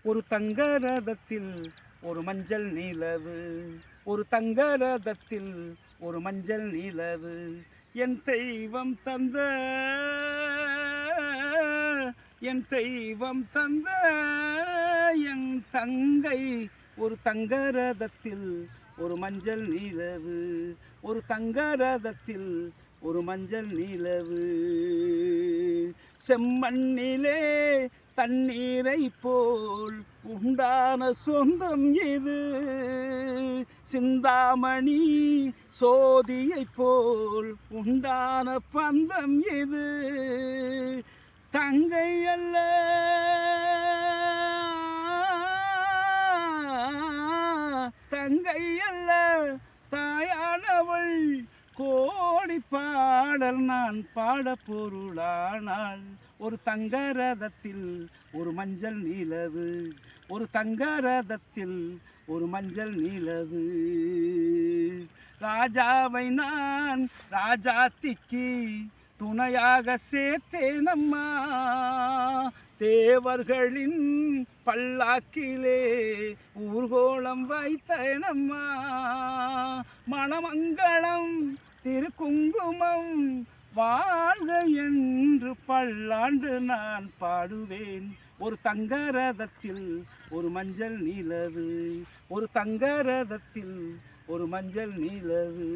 ஒரு தங்க ரதத்தில் ஒரு மஞ்சள் நிலவு, ஒரு தங்க ரதத்தில் ஒரு மஞ்சள் நிலவு, என் தெய்வம் தந்த என் தெய்வம் தந்த என் தங்கை. ஒரு தங்க ரதத்தில் ஒரு மஞ்சள் நிலவு, ஒரு தங்க ரதத்தில் ஒரு மஞ்சள் நிலவு. செம்மண்ணிலே தண்ணீரை போல் உண்டான சொந்தம் இது, சிந்தாமணி சோதியை போல் உண்டான பந்தம் இது. தங்கை அல்ல தங்கை அல்ல தாயானவள், கோடி பாடல் நான் பாட பொருளானால். ஒரு தங்க ரதத்தில் ஒரு மஞ்சள் நிலவு, ஒரு தங்க ரதத்தில் ஒரு மஞ்சள் நிலவு. ராஜாவை நான் ராஜாத்திக்கு துணையாக சேர்த்தேனம்மா, தேவர்களின் பல்லாக்கிலே ஊர்கோலம் வைத்தேனம்மா. மணமங்களம் திருக்குங்குமம் வாழ்க என்று பல்லாண்டு நான் பாடுவேன். ஒரு தங்க ரதத்தில் ஒரு மஞ்சள் நிலவு, ஒரு தங்க ரதத்தில் ஒரு மஞ்சள் நிலவு.